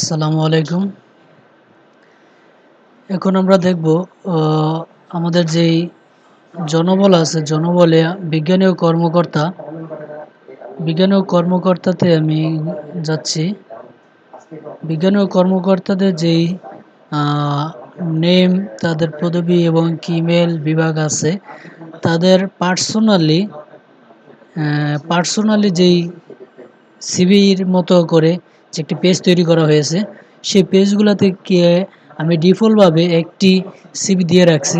আসসালামু আলাইকুম। এখন আমরা দেখব আমাদের যেই জনবল আছে, জনবলে বিজ্ঞানী ও কর্মকর্তাতে আমি যাচ্ছি। বিজ্ঞানী ও কর্মকর্তাদের যেই নেম, তাদের পদবি এবং ইমেল বিভাগ আছে, তাদের পার্সোনালি যেই সিভির মতো করে যে একটি পেজ তৈরি করা হয়েছে, সেই পেজগুলোতে গিয়ে আমি ডিফল্টভাবে একটি সিভি দিয়ে রাখছি।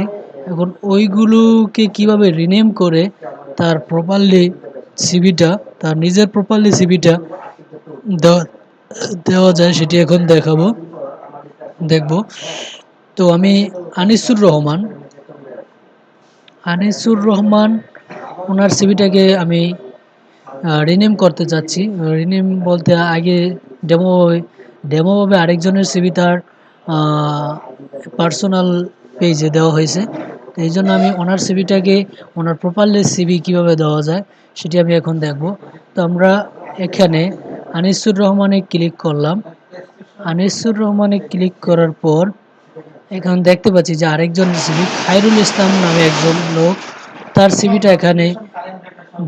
এখন ওইগুলোকে কিভাবে রিনেম করে তার প্রপারলি সিভিটা, তার নিজের প্রপারলি সিভিটা দেওয়া দেওয়া যায় সেটি এখন দেখব। তো আমি আনিসুর রহমান আনিসুর রহমান ওনার সিভিটাকে আমি রিনেম করতে চাচ্ছি। রিনেম বলতে আগে ডেমো ডেমোভাবে আরেকজনের সিভি তার পার্সোনাল পেজে দেওয়া হয়েছে। তো এই জন্য আমি ওনার সিভিটাকে ওনার প্রপারলি সিভি কীভাবে দেওয়া যায় সেটি আমি এখন দেখব। তো আমরা এখানে আনিসুর রহমানে ক্লিক করলাম। আনিসুর রহমানে ক্লিক করার পর এখন দেখতে পাচ্ছি যে আরেকজনের সিভি খায়রুল ইসলাম নামে একজন লোক, তার সিভিটা এখানে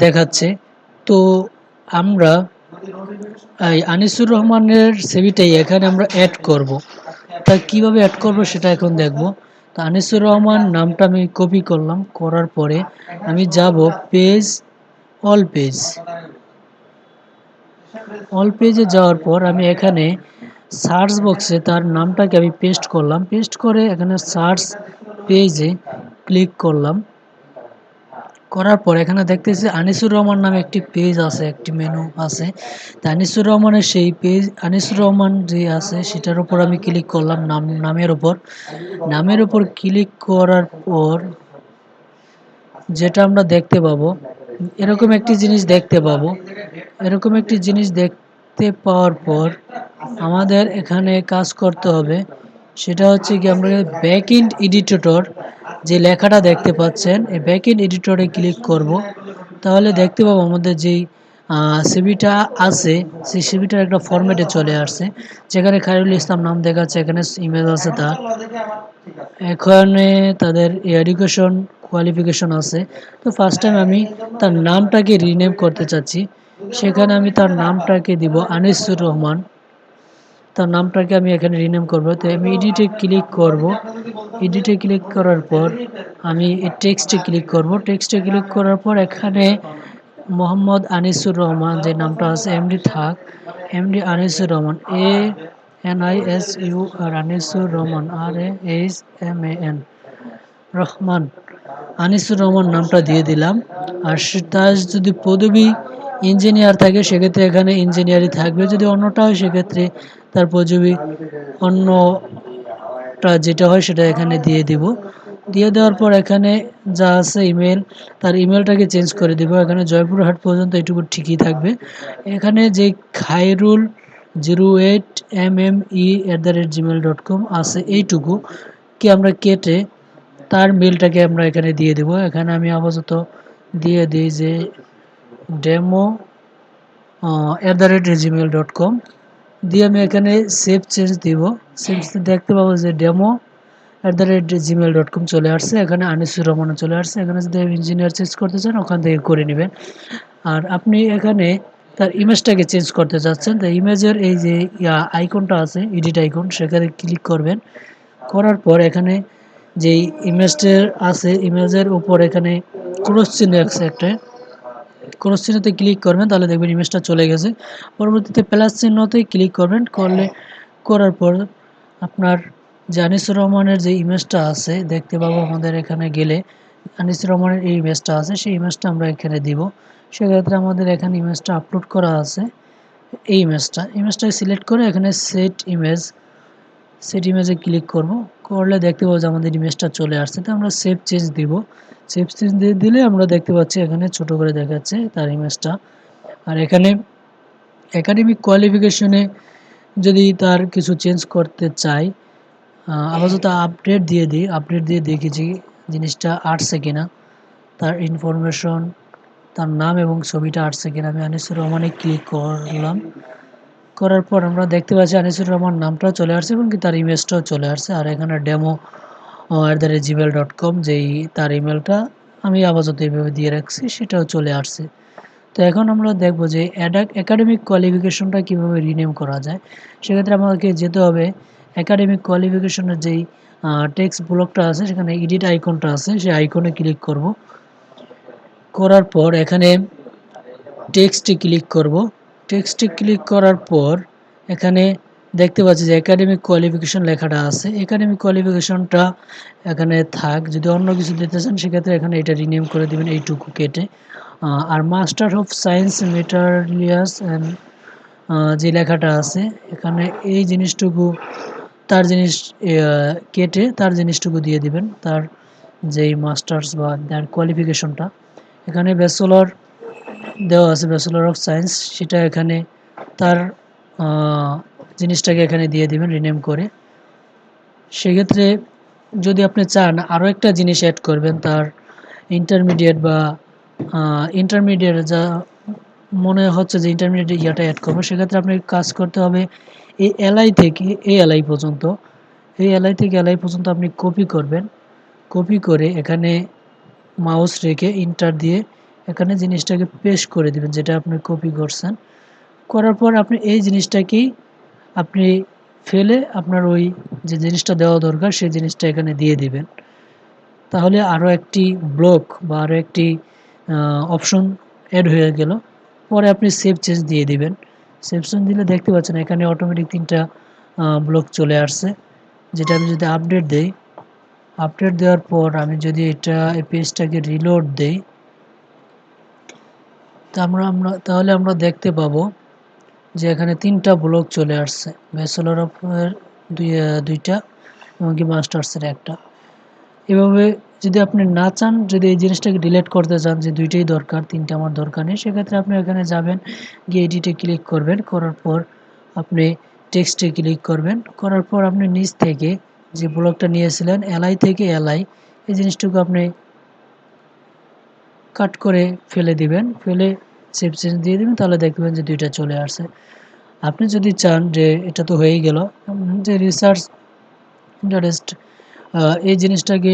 দেখাচ্ছে। তো আমরা এই আনিসুর রহমানের সিভিটাই এখানে আমরা অ্যাড করব। তা কিভাবে অ্যাড করব সেটা এখন দেখব। তো আনিসুর রহমান নামটা আমি কপি করলাম, করার পরে আমি যাব অল পেজে যাওয়ার পর আমি এখানে সার্চ বক্সে তার নামটাকে আমি পেস্ট করলাম। পেস্ট করে এখানে সার্চ পেজে ক্লিক করলাম। করার পর এখানে দেখতেছি আনিসুর রহমান নামে একটি পেজ আছে, একটি মেনু আছে। তা আনিসুর রহমানের সেই পেজ, আনিসুর রহমান যে আছে সেটার উপর আমি ক্লিক করলাম, নামের উপর ক্লিক করার পর যেটা আমরা দেখতে পাবো, এরকম একটি জিনিস দেখতে পাবো। এরকম একটি জিনিস দেখতে পাওয়ার পর আমাদের এখানে কাজ করতে হবে। সেটা হচ্ছে কি, আমরা ব্যাক এন্ড এডিটর যে লেখাটা দেখতে পাচ্ছেন, এই ব্যাক এন্ড এডিটরে ক্লিক করব। তাহলে দেখতে পাবো আমাদের যেই সিভিটা আছে সেই সিভিটার একটা ফরম্যাটে চলে আসছে, যেখানে খায়রুল ইসলাম নাম দেখাচ্ছে, এখানে ইমেজ আছে তার, এখানে তাদের এডুকেশন কোয়ালিফিকেশন আছে। তো ফার্স্ট টাইম আমি তার নামটাকে রিনেম করতে চাচ্ছি, সেখানে আমি তার নামটাকে দিব আনিসুর রহমান। তার নামটাকে আমি এখানে রিনেম করব। তো আমি এডিটে ক্লিক করার পর আমি টেক্সটে ক্লিক করব। টেক্সটে ক্লিক করার পর এখানে মোহাম্মদ আনিসুর রহমান যে নামটা আছে, এমডি আনিসুর রহমান, ANISU আর আনিসুর রহমান RAHMAN রহমান, আনিসুর রহমান নামটা দিয়ে দিলাম। আর তার যদি পদবি ইঞ্জিনিয়ার থাকে সেক্ষেত্রে এখানে ইঞ্জিনিয়ারই থাকবে, যদি অন্যটা হয় সেক্ষেত্রে তার পদবি অন্যটা যেটা হয় সেটা এখানে দিয়ে দিব। দিয়ে দেওয়ার পর এখানে যা আছে ইমেল, তার ইমেলটাকে চেঞ্জ করে দিব। এখানে জয়পুরহাট পর্যন্ত এটুকু ঠিকই থাকবে। এখানে যে খায়রুল 08mme@gmail.com আছে, এইটুকু কি আমরা কেটে তার মেলটাকে আমরা এখানে দিয়ে দেব। এখানে আমি আপাতত দিয়ে দিই যে demo@gmail.com দিয়ে আমি এখানে সেভ চেঞ্জ দিব। সেভ দেখতে পাবো যে demo@gmail.com চলে আসছে, এখানে আনিসুর রহমান চলে আসছে। এখানে যদি ইঞ্জিনিয়ার চেঞ্জ করতে চান ওখান থেকে করে নেবেন। আর আপনি এখানে তার ইমেজটাকে চেঞ্জ করতে চাচ্ছেন, তো ইমেজের এই যে আইকনটা আছে, এডিট আইকন, সেখানে ক্লিক করবেন। করার পর এখানে যেই ইমেজটার আছে, ইমেজের উপর এখানে ক্রস চিহ্ন আছে একটা, ক্রস চিহ্নতে ক্লিক করবেন, তাহলে দেখবেন ইমেজটা চলে গেছে। পরবর্তীতে প্লাস চিহ্নতে ক্লিক করবেন, করার পর আপনার যে আনিসুর রহমানের যে ইমেজটা আছে দেখতে পাবো, আমাদের এখানে গেলে আনিসুর রহমানের এই ইমেজটা আছে, সেই ইমেজটা আমরা এখানে দিব। সেক্ষেত্রে আমাদের এখানে ইমেজটা আপলোড করা আছে, এই ইমেজটাকে সিলেক্ট করে এখানে সেট ইমেজে ক্লিক করব। করলে দেখতে পাবো যে আমাদের ইমেজটা চলে আসছে। তো আমরা সেভ চেঞ্জ দিব। সেভ চেঞ্জ দিয়ে দিলে আমরা দেখতে পাচ্ছি এখানে ছোট করে দেখাচ্ছে তার ইমেজটা। আর এখানে একাডেমিক কোয়ালিফিকেশনে যদি তার কিছু চেঞ্জ করতে চাই, আপাতত আপডেট দিয়ে দিই। আপডেট দিয়ে দেখেছি জিনিসটা আসছে কিনা, তার ইনফরমেশন, তার নাম এবং ছবিটা আসছে কিনা। আমি আনিসুর রহমানে ক্লিক করলাম। করার পর আমরা দেখতে পাচ্ছি আনিসুর রহমান নামটাও চলে আসছে এবং কি তার ইমেজটাও চলে আসছে। আর এখানে demo@gmail.com যেই তার ইমেলটা আমি আপাতত এইভাবে দিয়ে রাখছি সেটাও চলে আসছে। তো এখন আমরা দেখব যে একাডেমিক কোয়ালিফিকেশনটা কিভাবে রিনেম করা যায়। সেক্ষেত্রে আমাকে যেতে হবে একাডেমিক কোয়ালিফিকেশনের যেই টেক্সট ব্লকটা আছে সেখানে এডিট আইকনটা আছে, সেই আইকনে ক্লিক করব। করার পর এখানে টেক্সটে ক্লিক করব। টেক্সটে ক্লিক করার পর এখানে দেখতে পাচ্ছি যে একাডেমিক কোয়ালিফিকেশন লেখাটা আছে। একাডেমিক কোয়ালিফিকেশনটা এখানে থাক, যদি অন্য কিছু দিতে চান সেক্ষেত্রে এখানে এটা রিনেম করে দেবেন এইটুকু কেটে। আর master of science materials and যে লেখাটা আছে এখানে এই জিনিসটুকু তার জিনিস কেটে তার জিনিসটুকু দিয়ে দিবেন, তার যেই মাস্টার্স বা তার কোয়ালিফিকেশনটা। এখানে ব্যাচেলর দেওয়া আছে, ব্যাচেলর অফ সায়েন্স, সেটা এখানে তার জিনিসটাকে এখানে দিয়ে দিবেন রিনেম করে। সেক্ষেত্রে যদি আপনি চান আরও একটা জিনিস অ্যাড করবেন, তার ইন্টারমিডিয়েট বা ইন্টারমিডিয়েট যা মনে হচ্ছে যে ইন্টারমিডিয়েট ইয়াটা অ্যাড করবো, সেক্ষেত্রে আপনাকে কাজ করতে হবে এই এলআই থেকে এই এলআই পর্যন্ত, এই এলআই থেকে এলআই পর্যন্ত আপনি কপি করবেন। কপি করে এখানে মাউস রেখে ইন্টার দিয়ে এখানে জিনিসটাকে পেস্ট করে দিবেন যেটা আপনি কপি করছেন। করার পর আপনি এই জিনিসটাকেই আপনি ফেলে আপনার ওই যে জিনিসটা দেওয়া দরকার সেই জিনিসটা এখানে দিয়ে দিবেন। তাহলে আরও একটি ব্লক বা আরও একটি অপশন অ্যাড হয়ে গেল। পরে আপনি সেভ চেঞ্জ দিয়ে দিবেন। সেভ চেঞ্জ দিলে দেখতে পাচ্ছেন এখানে অটোমেটিক 3টা ব্লক চলে আসছে। যেটা আমি যদি আপডেট দেই, আপডেট দেওয়ার পর আমি যদি এই পেজটাকে রিলোড দেই, তাহলে আমরা দেখতে পাবো যে এখানে 3টা ব্লক চলে আসছে, ব্যাচেলর অফ দুইটা এবং কি মাস্টার্সের একটা। এভাবে যদি আপনি না চান, যদি এই জিনিসটাকে ডিলিট করতে চান যে দুইটাই দরকার, 3টা আমার দরকার নেই, সেক্ষেত্রে আপনি এখানে যাবেন, গিয়ে এডিটে ক্লিক করবেন। করার পর আপনি টেক্সটে ক্লিক করবেন। করার পর আপনি নিচ থেকে যে ব্লকটা নিয়েছিলেন এলআই থেকে এলআই, এই জিনিসটুকু আপনি কাট করে ফেলে দিবেন, ফেলে সেভ চেঞ্জ দিয়ে দিবেন। তাহলে দেখবেন যে দুইটা চলে আসছে। আপনি যদি চান যে এটা তো হয়েই গেল, যে রিসার্চ ইন্টারেস্ট এই জিনিসটাকে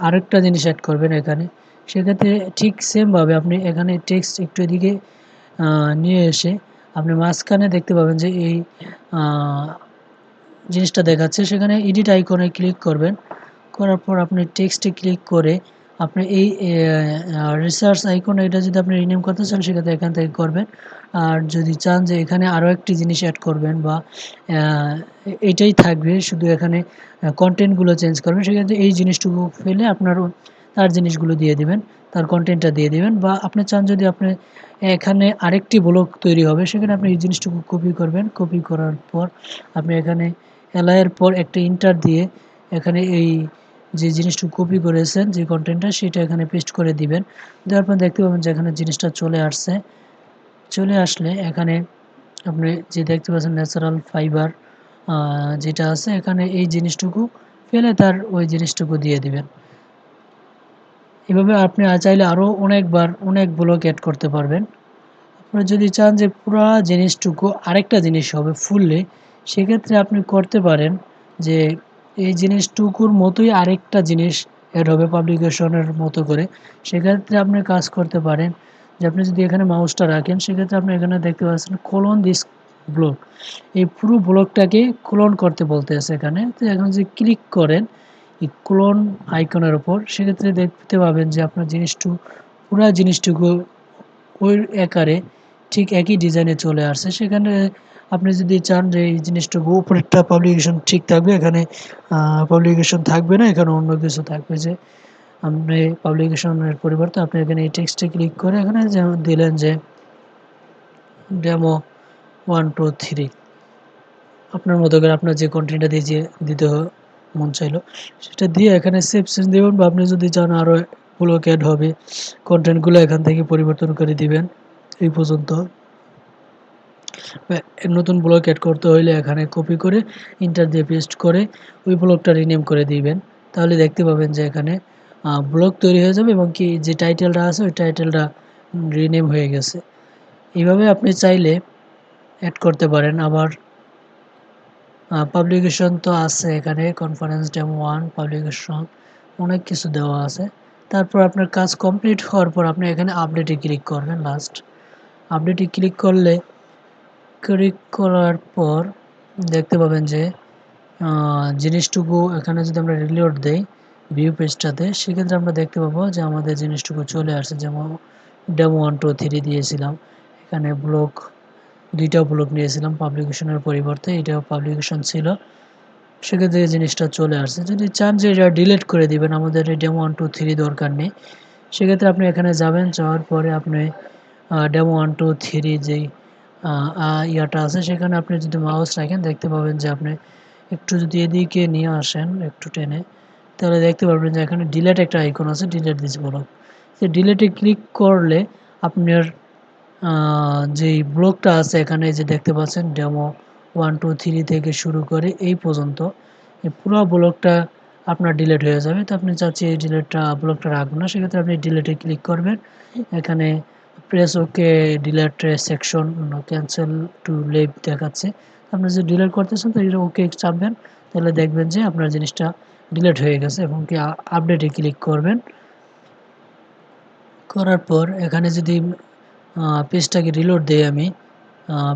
আরেকটা জিনিস অ্যাড করবেন এখানে, সেক্ষেত্রে ঠিক সেমভাবে আপনি এখানে টেক্সট একটু এদিকে নিয়ে এসে আপনি মাঝখানে দেখতে পাবেন যে এই জিনিসটা দেখাচ্ছে, সেখানে এডিট আইকনে ক্লিক করবেন। করার পর আপনি টেক্সটে ক্লিক করে আপনি এই রিসার্চ আইকনে এটা যদি আপনি রিনেম করতে চান সেক্ষেত্রে এখান থেকে করবেন। আর যদি চান যে এখানে আরও একটি জিনিস অ্যাড করবেন বা এটাই থাকবে শুধু এখানে কন্টেন্টগুলো চেঞ্জ করবেন, সেক্ষেত্রে এই জিনিসটুকু ফেলে আপনার তার জিনিসগুলো দিয়ে দিবেন, তার কন্টেন্টটা দিয়ে দিবেন। বা আপনি চান যদি আপনি এখানে আরেকটি ব্লগ তৈরি হবে, সেখানে আপনি এই জিনিসটুকু কপি করবেন। কপি করার পর আপনি এখানে এর পর একটা ইন্টার দিয়ে এখানে এই যে জিনিসটুকু কপি করেছেন যে কন্টেন্টটা সেটা এখানে পেস্ট করে দিবেন। দেওয়ার পর দেখতে পাবেন যে এখানে জিনিসটা চলে আসছে। চলে আসলে এখানে আপনি যে দেখতে পাচ্ছেন ন্যাচারাল ফাইবার যেটা আছে এখানে এই জিনিসটুকু ফেলে তার ওই জিনিসটুকু দিয়ে দিবেন। এভাবে আপনি চাইলে আরও অনেক ব্লক অ্যাড করতে পারবেন। আপনারা যদি চান যে পুরো জিনিসটুকু আরেকটা জিনিস হবে ফুললি, সেক্ষেত্রে আপনি করতে পারেন যে এই জিনিসটুকুর মতোই আরেকটা জিনিস অ্যাড হবে পাবলিকেশনের মতো করে। সেক্ষেত্রে আপনি কাজ করতে পারেন যে আপনি যদি এখানে মাউসটা রাখেন, সেক্ষেত্রে আপনি এখানে দেখতে পাচ্ছেন কোলন দিস ব্লক, এই পুরো ব্লকটাকে ক্লোন করতে বলতেছে এখানে। তো এখন যদি ক্লিক করেন এই ক্লোন আইকনের উপর, সেক্ষেত্রে দেখতে পাবেন যে আপনার পুরো জিনিসটুকু ওই আকারে ঠিক একই ডিজাইনে চলে আসছে। সেখানে আপনি যদি চান যে এই জিনিসটুকু উপরেরটা পাবলিকেশন ঠিক থাকবে, এখানে পাবলিকেশন থাকবে না, এখানে অন্য কিছু থাকবে, যে আপনি পাবলিকেশনের পরিবর্তে আপনি এখানে এই টেক্সটে ক্লিক করে এখানে যেমন দিলেন যে ডেমো 1 2 3, আপনার মতো করে আপনার যে কন্টেন্টটা দিয়ে দিতে মন চাইলো সেটা দিয়ে এখানে সেভ চেঞ্জ দেবেন। বা আপনি যদি চান আরও ব্লক অ্যাড হবে, কন্টেন্টগুলো এখান থেকে পরিবর্তন করে দিবেন। এই পর্যন্ত নতুন ব্লক অ্যাড করতে হলে এখানে কপি করে ইন্টার দিয়ে পেস্ট করে ওই ব্লকটা রিনেম করে দিবেন। তাহলে দেখতে পাবেন যে এখানে ব্লক তৈরি হয়ে যাবে এবং কি যে টাইটেলটা আছে ওই টাইটেলটা রিনেম হয়ে গেছে। এইভাবে আপনি চাইলে অ্যাড করতে পারেন। আবার পাবলিকেশন তো আছে এখানে, কনফারেন্স ডেমো 1 পাবলিকেশন অনেক কিছু দেওয়া আছে। তারপর আপনার কাজ কমপ্লিট হওয়ার পর আপনি এখানে আপডেটে ক্লিক করবেন। লাস্ট আপডেটে ক্লিক করার পর দেখতে পাবেন যে জিনিসটুকু এখানে যদি আমরা রিলোড দেই ভিউ পেজটাতে, সেক্ষেত্রে আমরা দেখতে পাবো যে আমাদের জিনিসটুকু চলে আসছে। যেমন ডেমো 1 2 3 দিয়েছিলাম, এখানে ব্লক 2টা ব্লক নিয়েছিলাম পাবলিকেশনের পরিবর্তে, এটাও পাবলিকেশন ছিল, সেক্ষেত্রে এই জিনিসটা চলে আসছে। যদি চান যে এটা ডিলিট করে দিবেন, আমাদের এই ডেমো 1 2 3 দরকার নেই, সেক্ষেত্রে আপনি এখানে যাবেন, যাওয়ার পরে আপনি ডেমো 1 2 3 যেই ইয়াটা আছে সেখানে আপনি যদি মাউস রাখেন দেখতে পাবেন যে আপনি একটু যদি এদিকে নিয়ে আসেন একটু টেনে, তাহলে দেখতে পারবেন যে এখানে ডিলেট একটা আইকন আছে, ডিলেট দিস ব্লক। সেই ডিলেটে ক্লিক করলে আপনার যেই ব্লকটা আছে এখানে যে দেখতে পাচ্ছেন ডেমো 1 2 3 থেকে শুরু করে এই পর্যন্ত এই পুরো ব্লকটা আপনার ডিলিট হয়ে যাবে। তো আপনি চাচ্ছি এই ব্লকটা রাখবেন না, সেক্ষেত্রে আপনি ডিলিটে ক্লিক করবেন। এখানে press okay delete section cancel to leave দেখাচ্ছে। আপনি যদি ডিলিট করতেছেন তো এটা ওকে চাপবেন, তাহলে দেখবেন যে আপনার জিনিসটা ডিলিট হয়ে গেছে, এবং কি আপডেটে ক্লিক করবেন। করার পর এখানে যদি পেজটাকে রিলোড দেই, আমি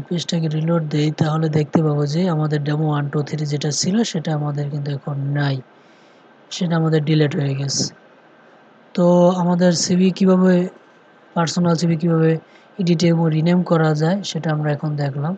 পেজটাকে রিলোড দেই, তাহলে দেখতে পাবো যে আমাদের ডেমো 1 2 3 যেটা ছিল সেটা আমাদের কিন্তু এখন নাই, সেটা আমাদের ডিলিট হয়ে গেছে। তো আমাদের সিভি কিভাবে, পার্সোনাল সিভি কিভাবে এডিট এবং রিনেম করা যায় সেটা আমরা এখন দেখলাম।